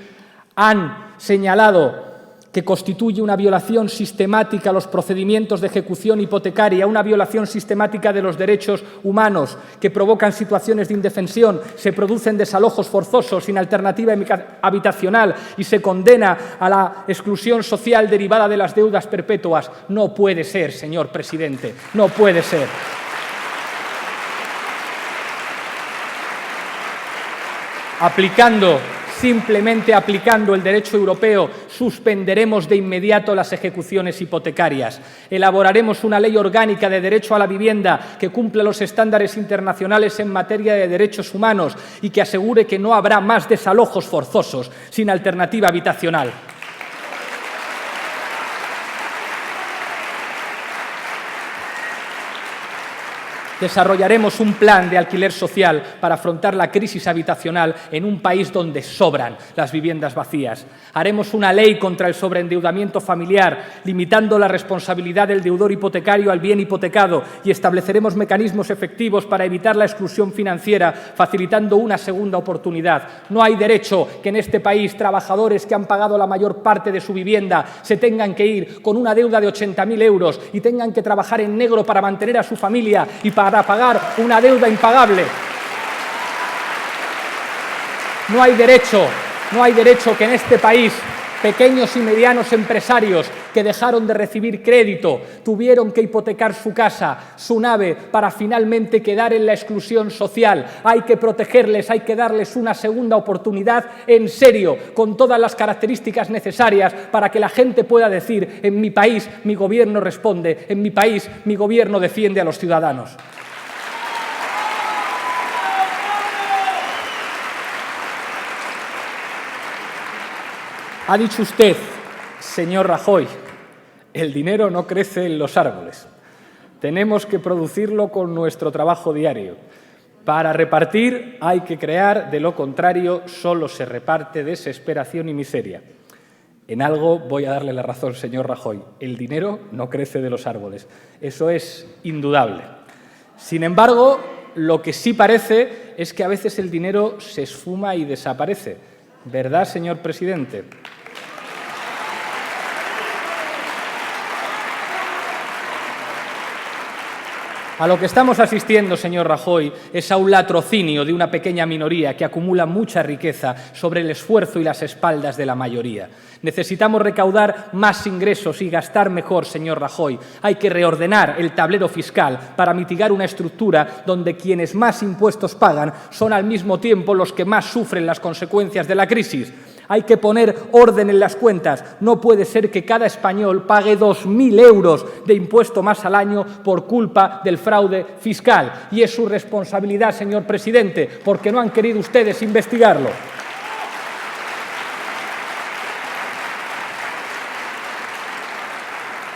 han señalado que constituye una violación sistemática a los procedimientos de ejecución hipotecaria, una violación sistemática de los derechos humanos, que provocan situaciones de indefensión, se producen desalojos forzosos sin alternativa habitacional y se condena a la exclusión social derivada de las deudas perpetuas. No puede ser, señor presidente, no puede ser. Simplemente aplicando el derecho europeo, suspenderemos de inmediato las ejecuciones hipotecarias. Elaboraremos una ley orgánica de derecho a la vivienda que cumpla los estándares internacionales en materia de derechos humanos y que asegure que no habrá más desalojos forzosos sin alternativa habitacional. Desarrollaremos un plan de alquiler social para afrontar la crisis habitacional en un país donde sobran las viviendas vacías. Haremos una ley contra el sobreendeudamiento familiar, limitando la responsabilidad del deudor hipotecario al bien hipotecado, y estableceremos mecanismos efectivos para evitar la exclusión financiera, facilitando una segunda oportunidad. No hay derecho que en este país trabajadores que han pagado la mayor parte de su vivienda se tengan que ir con una deuda de 80.000 euros y tengan que trabajar en negro para mantener a su familia y para pagar una deuda impagable. No hay derecho que en este país pequeños y medianos empresarios que dejaron de recibir crédito tuvieron que hipotecar su casa, su nave, para finalmente quedar en la exclusión social. Hay que protegerles, hay que darles una segunda oportunidad en serio, con todas las características necesarias para que la gente pueda decir: en mi país mi gobierno responde, en mi país mi gobierno defiende a los ciudadanos. Ha dicho usted, señor Rajoy, el dinero no crece en los árboles. Tenemos que producirlo con nuestro trabajo diario. Para repartir hay que crear, de lo contrario solo se reparte desesperación y miseria. En algo voy a darle la razón, señor Rajoy. El dinero no crece de los árboles. Eso es indudable. Sin embargo, lo que sí parece es que a veces el dinero se esfuma y desaparece. ¿Verdad, señor presidente? A lo que estamos asistiendo, señor Rajoy, es a un latrocinio de una pequeña minoría que acumula mucha riqueza sobre el esfuerzo y las espaldas de la mayoría. Necesitamos recaudar más ingresos y gastar mejor, señor Rajoy. Hay que reordenar el tablero fiscal para mitigar una estructura donde quienes más impuestos pagan son al mismo tiempo los que más sufren las consecuencias de la crisis. Hay que poner orden en las cuentas. No puede ser que cada español pague 2.000 euros de impuesto más al año por culpa del fraude fiscal. Y es su responsabilidad, señor presidente, porque no han querido ustedes investigarlo.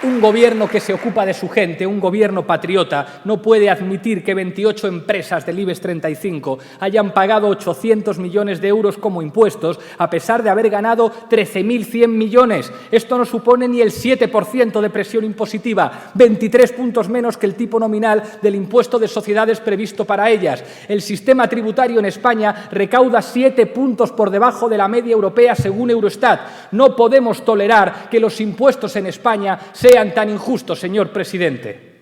Un gobierno que se ocupa de su gente, un gobierno patriota, no puede admitir que 28 empresas del IBEX 35 hayan pagado 800 millones de euros como impuestos, a pesar de haber ganado 13.100 millones. Esto no supone ni el 7% de presión impositiva, 23 puntos menos que el tipo nominal del impuesto de sociedades previsto para ellas. El sistema tributario en España recauda 7 puntos por debajo de la media europea según Eurostat. No podemos tolerar que los impuestos en España sean tan injustos, señor presidente.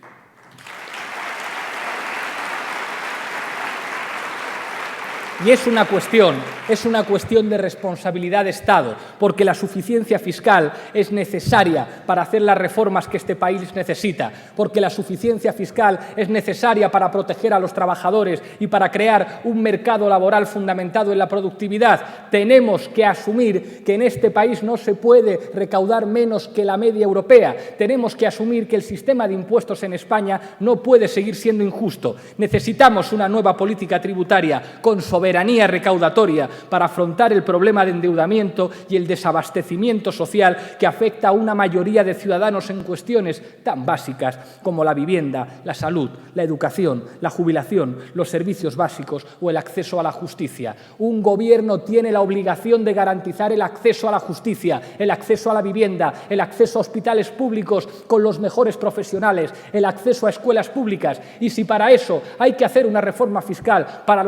Y es una cuestión de responsabilidad de Estado, porque la suficiencia fiscal es necesaria para hacer las reformas que este país necesita, porque la suficiencia fiscal es necesaria para proteger a los trabajadores y para crear un mercado laboral fundamentado en la productividad. Tenemos que asumir que en este país no se puede recaudar menos que la media europea. Tenemos que asumir que el sistema de impuestos en España no puede seguir siendo injusto. Necesitamos una nueva política tributaria con soberanía recaudatoria para afrontar el problema de endeudamiento y el desabastecimiento social que afecta a una mayoría de ciudadanos en cuestiones tan básicas como la vivienda, la salud, la educación, la jubilación, los servicios básicos o el acceso a la justicia. Un gobierno tiene la obligación de garantizar el acceso a la justicia, el acceso a la vivienda, el acceso a hospitales públicos con los mejores profesionales, el acceso a escuelas públicas. Y si para eso hay que hacer una reforma fiscal para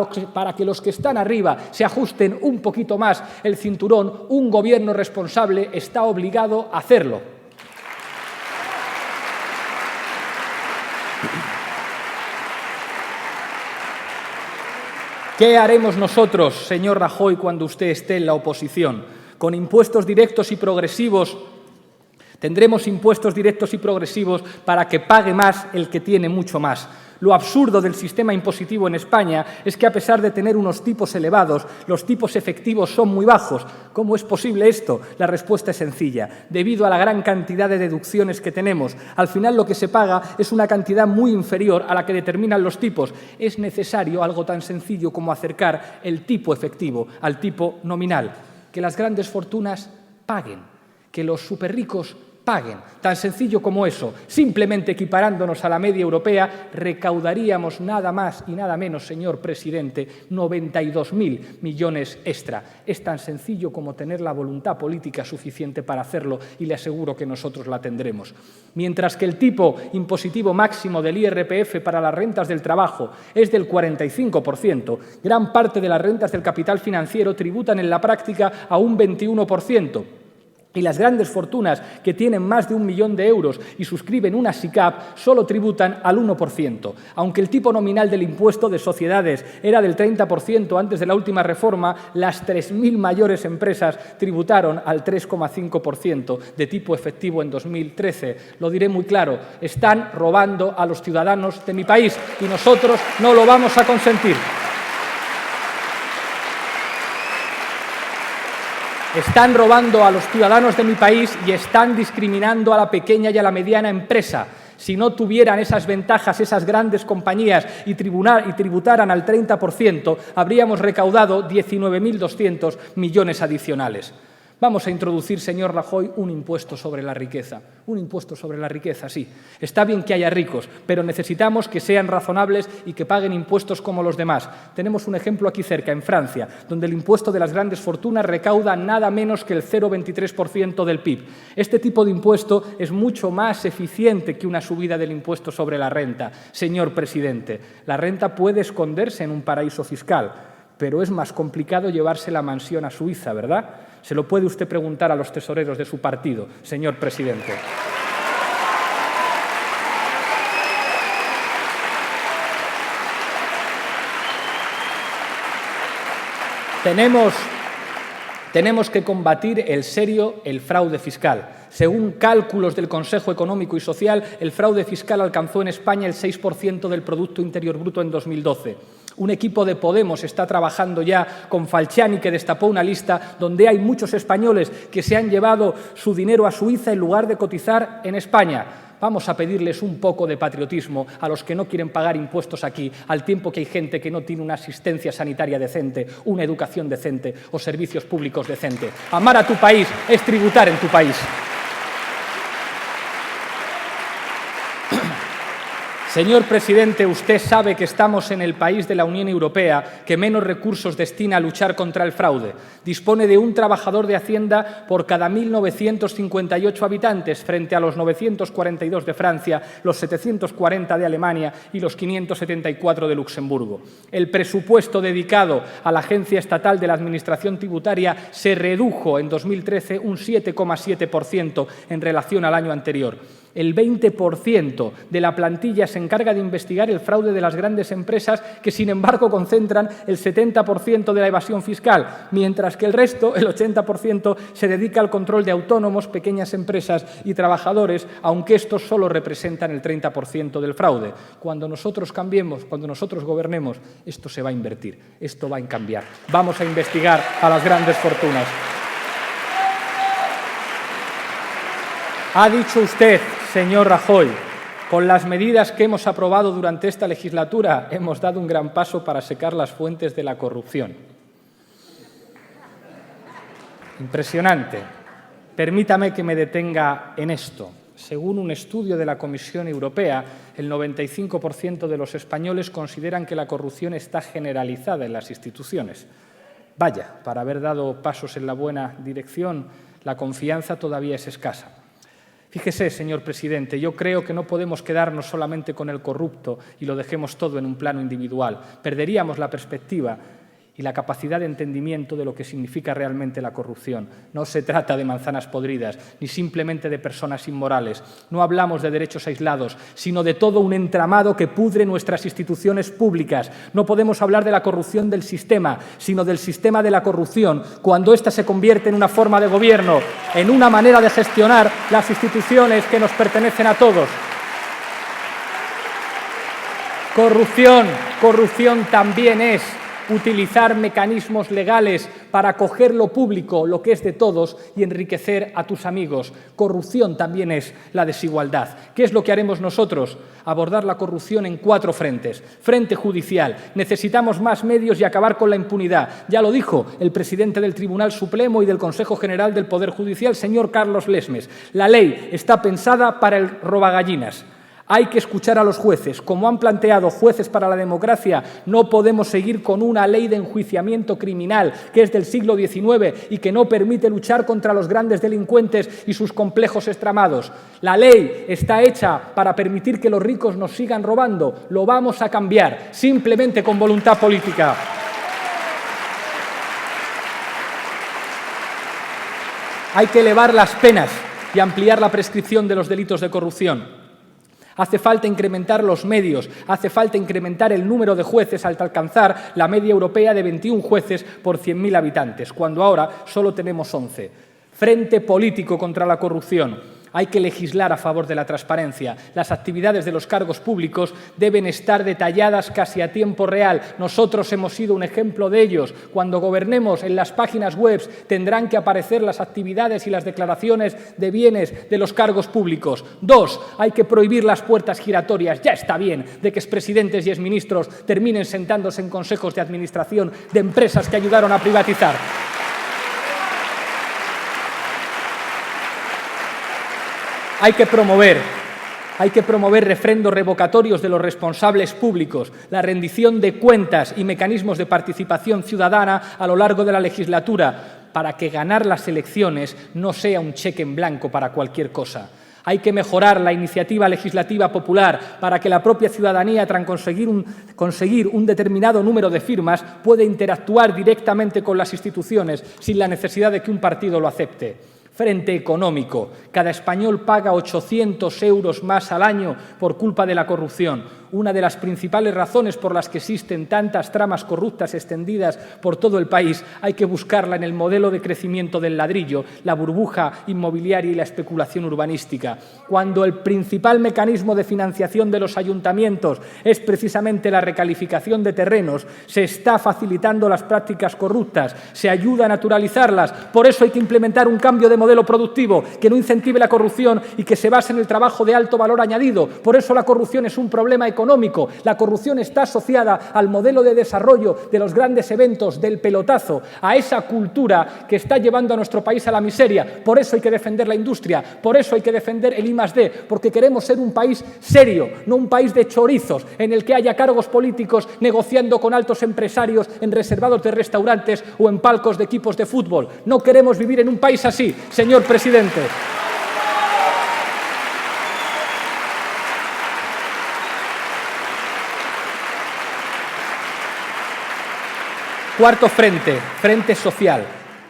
que los que están arriba se ajusten un poquito más el cinturón, un gobierno responsable está obligado a hacerlo. ¿Qué haremos nosotros, señor Rajoy, cuando usted esté en la oposición? Con impuestos directos y progresivos. Tendremos impuestos directos y progresivos para que pague más el que tiene mucho más. Lo absurdo del sistema impositivo en España es que, a pesar de tener unos tipos elevados, los tipos efectivos son muy bajos. ¿Cómo es posible esto? La respuesta es sencilla. Debido a la gran cantidad de deducciones que tenemos, al final lo que se paga es una cantidad muy inferior a la que determinan los tipos. Es necesario algo tan sencillo como acercar el tipo efectivo al tipo nominal. Que las grandes fortunas paguen, que los superricos paguen. Tan sencillo como eso. Simplemente equiparándonos a la media europea, recaudaríamos nada más y nada menos, señor presidente, 92.000 millones extra. Es tan sencillo como tener la voluntad política suficiente para hacerlo, y le aseguro que nosotros la tendremos. Mientras que el tipo impositivo máximo del IRPF para las rentas del trabajo es del 45%, gran parte de las rentas del capital financiero tributan en la práctica a un 21%. Y las grandes fortunas que tienen más de 1 millón de euros y suscriben una SICAP solo tributan al 1%. Aunque el tipo nominal del impuesto de sociedades era del 30% antes de la última reforma, las 3.000 mayores empresas tributaron al 3,5% de tipo efectivo en 2013. Lo diré muy claro, están robando a los ciudadanos de mi país y nosotros no lo vamos a consentir. Están robando a los ciudadanos de mi país y están discriminando a la pequeña y a la mediana empresa. Si no tuvieran esas ventajas, esas grandes compañías y tributaran al 30%, habríamos recaudado 19.200 millones adicionales. Vamos a introducir, señor Rajoy, un impuesto sobre la riqueza. Un impuesto sobre la riqueza, sí. Está bien que haya ricos, pero necesitamos que sean razonables y que paguen impuestos como los demás. Tenemos un ejemplo aquí cerca, en Francia, donde el impuesto de las grandes fortunas recauda nada menos que el 0,23% del PIB. Este tipo de impuesto es mucho más eficiente que una subida del impuesto sobre la renta. Señor presidente, la renta puede esconderse en un paraíso fiscal, pero es más complicado llevarse la mansión a Suiza, ¿verdad? Se lo puede usted preguntar a los tesoreros de su partido, señor presidente. Tenemos que combatir el fraude fiscal. Según cálculos del Consejo Económico y Social, el fraude fiscal alcanzó en España el 6% del Producto Interior Bruto en 2012. Un equipo de Podemos está trabajando ya con Falciani, que destapó una lista donde hay muchos españoles que se han llevado su dinero a Suiza en lugar de cotizar en España. Vamos a pedirles un poco de patriotismo a los que no quieren pagar impuestos aquí, al tiempo que hay gente que no tiene una asistencia sanitaria decente, una educación decente o servicios públicos decentes. Amar a tu país es tributar en tu país. Señor presidente, usted sabe que estamos en el país de la Unión Europea que menos recursos destina a luchar contra el fraude. Dispone de un trabajador de Hacienda por cada 1.958 habitantes, frente a los 942 de Francia, los 740 de Alemania y los 574 de Luxemburgo. El presupuesto dedicado a la Agencia Estatal de la Administración Tributaria se redujo en 2013 un 7,7% en relación al año anterior. El 20% de la plantilla se encarga de investigar el fraude de las grandes empresas que, sin embargo, concentran el 70% de la evasión fiscal, mientras que el resto, el 80%, se dedica al control de autónomos, pequeñas empresas y trabajadores, aunque estos solo representan el 30% del fraude. Cuando nosotros cambiemos, cuando nosotros gobernemos, esto se va a invertir, esto va a cambiar. Vamos a investigar a las grandes fortunas. Ha dicho usted, señor Rajoy, con las medidas que hemos aprobado durante esta legislatura hemos dado un gran paso para secar las fuentes de la corrupción. Impresionante. Permítame que me detenga en esto. Según un estudio de la Comisión Europea, el 95% de los españoles consideran que la corrupción está generalizada en las instituciones. Vaya, para haber dado pasos en la buena dirección, la confianza todavía es escasa. Fíjese, señor presidente, yo creo que no podemos quedarnos solamente con el corrupto y lo dejemos todo en un plano individual. Perderíamos la perspectiva y la capacidad de entendimiento de lo que significa realmente la corrupción. No se trata de manzanas podridas, ni simplemente de personas inmorales. No hablamos de derechos aislados, sino de todo un entramado que pudre nuestras instituciones públicas. No podemos hablar de la corrupción del sistema, sino del sistema de la corrupción, cuando ésta se convierte en una forma de gobierno, en una manera de gestionar las instituciones que nos pertenecen a todos. Corrupción también es utilizar mecanismos legales para coger lo público, lo que es de todos, y enriquecer a tus amigos. Corrupción también es la desigualdad. ¿Qué es lo que haremos nosotros? Abordar la corrupción en 4 frentes. Frente judicial. Necesitamos más medios y acabar con la impunidad. Ya lo dijo el presidente del Tribunal Supremo y del Consejo General del Poder Judicial, señor Carlos Lesmes. La ley está pensada para el robagallinas. Hay que escuchar a los jueces. Como han planteado Jueces para la Democracia, no podemos seguir con una ley de enjuiciamiento criminal que es del siglo XIX y que no permite luchar contra los grandes delincuentes y sus complejos estramados. La ley está hecha para permitir que los ricos nos sigan robando. Lo vamos a cambiar, simplemente con voluntad política. Hay que elevar las penas y ampliar la prescripción de los delitos de corrupción. Hace falta incrementar los medios, hace falta incrementar el número de jueces hasta alcanzar la media europea de 21 jueces por 100.000 habitantes, cuando ahora solo tenemos 11. Frente político contra la corrupción. Hay que legislar a favor de la transparencia. Las actividades de los cargos públicos deben estar detalladas casi a tiempo real. Nosotros hemos sido un ejemplo de ellos. Cuando gobernemos, en las páginas web tendrán que aparecer las actividades y las declaraciones de bienes de los cargos públicos. 2. Hay que prohibir las puertas giratorias. Ya está bien de que expresidentes y exministros terminen sentándose en consejos de administración de empresas que ayudaron a privatizar. Hay que promover refrendos revocatorios de los responsables públicos, la rendición de cuentas y mecanismos de participación ciudadana a lo largo de la legislatura, para que ganar las elecciones no sea un cheque en blanco para cualquier cosa. Hay que mejorar la iniciativa legislativa popular para que la propia ciudadanía, tras conseguir un determinado número de firmas, pueda interactuar directamente con las instituciones sin la necesidad de que un partido lo acepte. Frente económico. Cada español paga 800 euros más al año por culpa de la corrupción. Una de las principales razones por las que existen tantas tramas corruptas extendidas por todo el país hay que buscarla en el modelo de crecimiento del ladrillo, la burbuja inmobiliaria y la especulación urbanística. Cuando el principal mecanismo de financiación de los ayuntamientos es precisamente la recalificación de terrenos, se está facilitando las prácticas corruptas, se ayuda a naturalizarlas. Por eso hay que implementar un cambio de modelo productivo que no incentive la corrupción y que se base en el trabajo de alto valor añadido. Por eso la corrupción es un problema económico. La corrupción está asociada al modelo de desarrollo de los grandes eventos, del pelotazo, a esa cultura que está llevando a nuestro país a la miseria. Por eso hay que defender la industria, por eso hay que defender el I+D, porque queremos ser un país serio, no un país de chorizos, en el que haya cargos políticos negociando con altos empresarios en reservados de restaurantes o en palcos de equipos de fútbol. No queremos vivir en un país así, señor presidente. Cuarto frente, frente social.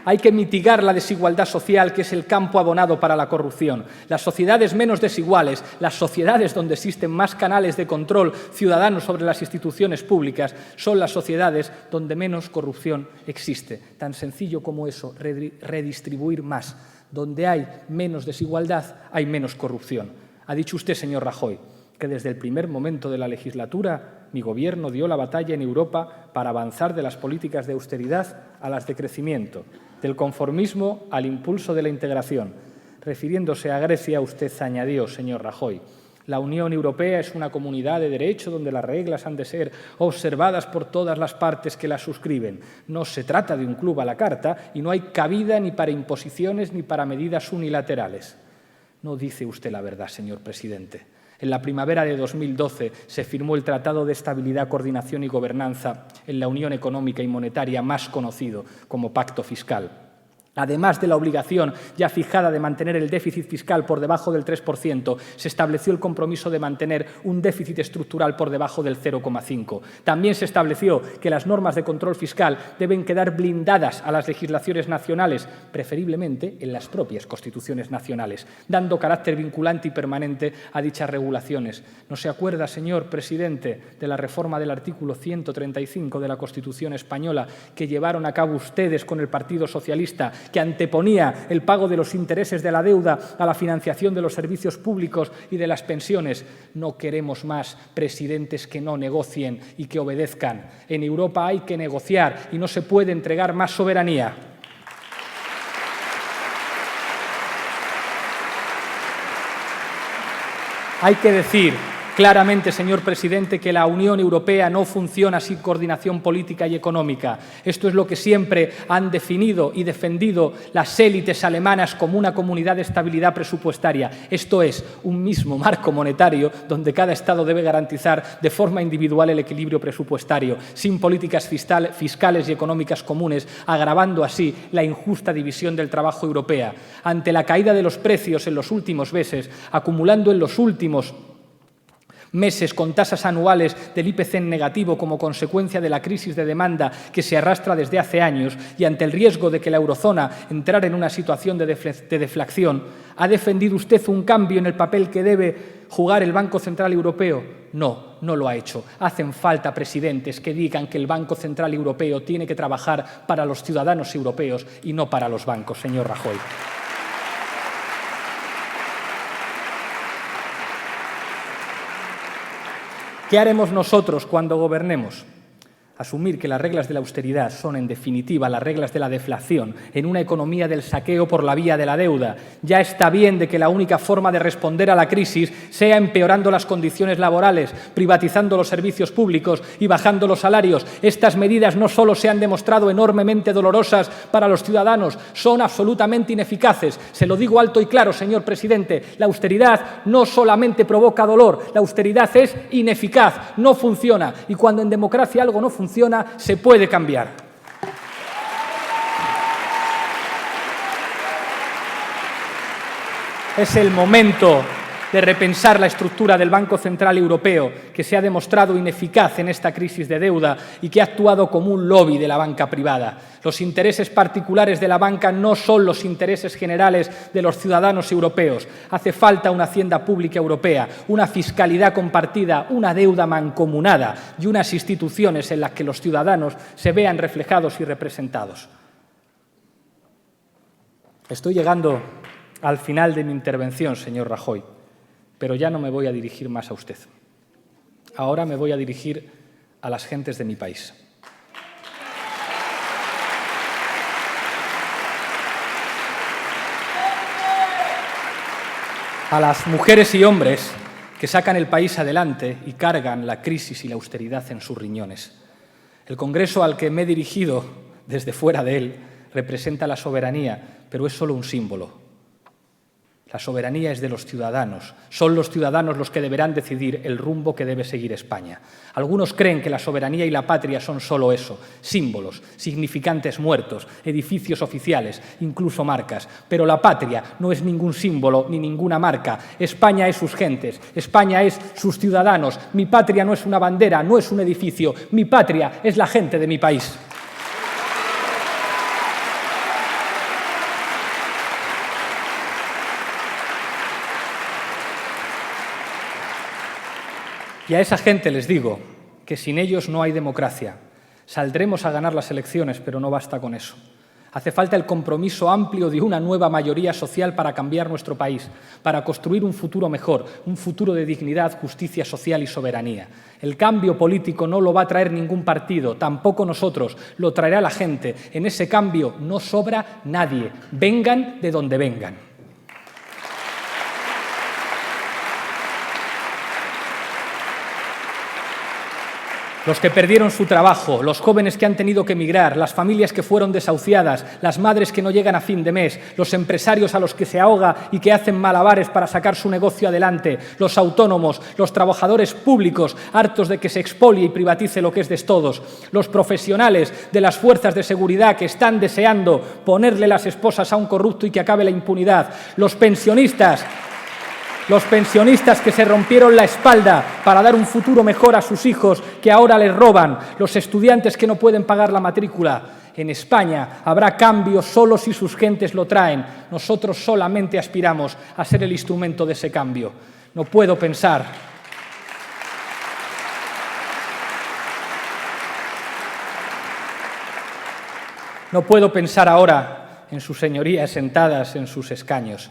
Hay que mitigar la desigualdad social, que es el campo abonado para la corrupción. Las sociedades menos desiguales, las sociedades donde existen más canales de control ciudadano sobre las instituciones públicas, son las sociedades donde menos corrupción existe. Tan sencillo como eso, redistribuir más. Donde hay menos desigualdad, hay menos corrupción. Ha dicho usted, señor Rajoy, que desde el primer momento de la legislatura mi Gobierno dio la batalla en Europa para avanzar de las políticas de austeridad a las de crecimiento, del conformismo al impulso de la integración. Refiriéndose a Grecia, usted añadió, señor Rajoy, la Unión Europea es una comunidad de derecho donde las reglas han de ser observadas por todas las partes que las suscriben. No se trata de un club a la carta y no hay cabida ni para imposiciones ni para medidas unilaterales. No dice usted la verdad, señor presidente. En la primavera de 2012 se firmó el Tratado de Estabilidad, Coordinación y Gobernanza en la Unión Económica y Monetaria, más conocido como Pacto Fiscal. Además de la obligación ya fijada de mantener el déficit fiscal por debajo del 3%, se estableció el compromiso de mantener un déficit estructural por debajo del 0,5%. También se estableció que las normas de control fiscal deben quedar blindadas a las legislaciones nacionales, preferiblemente en las propias constituciones nacionales, dando carácter vinculante y permanente a dichas regulaciones. ¿No se acuerda, señor presidente, de la reforma del artículo 135 de la Constitución española que llevaron a cabo ustedes con el Partido Socialista, que anteponía el pago de los intereses de la deuda a la financiación de los servicios públicos y de las pensiones? No queremos más presidentes que no negocien y que obedezcan. En Europa hay que negociar y no se puede entregar más soberanía. Hay que decir claramente, señor presidente, que la Unión Europea no funciona sin coordinación política y económica. Esto es lo que siempre han definido y defendido las élites alemanas como una comunidad de estabilidad presupuestaria. Esto es un mismo marco monetario donde cada Estado debe garantizar de forma individual el equilibrio presupuestario, sin políticas fiscales y económicas comunes, agravando así la injusta división del trabajo europea. Ante la caída de los precios en los últimos meses, acumulando en los últimos meses con tasas anuales del IPC en negativo como consecuencia de la crisis de demanda que se arrastra desde hace años, y ante el riesgo de que la eurozona entrara en una situación de deflación, ¿ha defendido usted un cambio en el papel que debe jugar el Banco Central Europeo? No, no lo ha hecho. Hacen falta presidentes que digan que el Banco Central Europeo tiene que trabajar para los ciudadanos europeos y no para los bancos, señor Rajoy. ¿Qué haremos nosotros cuando gobernemos? Asumir que las reglas de la austeridad son, en definitiva, las reglas de la deflación en una economía del saqueo por la vía de la deuda. Ya está bien de que la única forma de responder a la crisis sea empeorando las condiciones laborales, privatizando los servicios públicos y bajando los salarios. Estas medidas no solo se han demostrado enormemente dolorosas para los ciudadanos, son absolutamente ineficaces. Se lo digo alto y claro, señor presidente, la austeridad no solamente provoca dolor, la austeridad es ineficaz, no funciona. Y cuando en democracia algo no funciona, se puede cambiar. Es el momento de repensar la estructura del Banco Central Europeo, que se ha demostrado ineficaz en esta crisis de deuda y que ha actuado como un lobby de la banca privada. Los intereses particulares de la banca no son los intereses generales de los ciudadanos europeos. Hace falta una hacienda pública europea, una fiscalidad compartida, una deuda mancomunada y unas instituciones en las que los ciudadanos se vean reflejados y representados. Estoy llegando al final de mi intervención, señor Rajoy, pero ya no me voy a dirigir más a usted. Ahora me voy a dirigir a las gentes de mi país. A las mujeres y hombres que sacan el país adelante y cargan la crisis y la austeridad en sus riñones. El Congreso al que me he dirigido desde fuera de él representa la soberanía, pero es solo un símbolo. La soberanía es de los ciudadanos. Son los ciudadanos los que deberán decidir el rumbo que debe seguir España. Algunos creen que la soberanía y la patria son solo eso, símbolos, significantes muertos, edificios oficiales, incluso marcas. Pero la patria no es ningún símbolo ni ninguna marca. España es sus gentes, España es sus ciudadanos. Mi patria no es una bandera, no es un edificio. Mi patria es la gente de mi país. Y a esa gente les digo que sin ellos no hay democracia. Saldremos a ganar las elecciones, pero no basta con eso. Hace falta el compromiso amplio de una nueva mayoría social para cambiar nuestro país, para construir un futuro mejor, un futuro de dignidad, justicia social y soberanía. El cambio político no lo va a traer ningún partido, tampoco nosotros, lo traerá la gente. En ese cambio no sobra nadie, vengan de donde vengan. Los que perdieron su trabajo, los jóvenes que han tenido que emigrar, las familias que fueron desahuciadas, las madres que no llegan a fin de mes, los empresarios a los que se ahoga y que hacen malabares para sacar su negocio adelante, los autónomos, los trabajadores públicos hartos de que se expolie y privatice lo que es de todos, los profesionales de las fuerzas de seguridad que están deseando ponerle las esposas a un corrupto y que acabe la impunidad, los pensionistas que se rompieron la espalda para dar un futuro mejor a sus hijos que ahora les roban, los estudiantes que no pueden pagar la matrícula. En España habrá cambio solo si sus gentes lo traen. Nosotros solamente aspiramos a ser el instrumento de ese cambio. No puedo pensar ahora en sus señorías sentadas en sus escaños.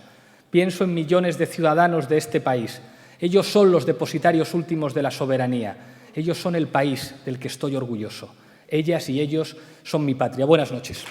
Pienso en millones de ciudadanos de este país. Ellos son los depositarios últimos de la soberanía. Ellos son el país del que estoy orgulloso. Ellas y ellos son mi patria. Buenas noches.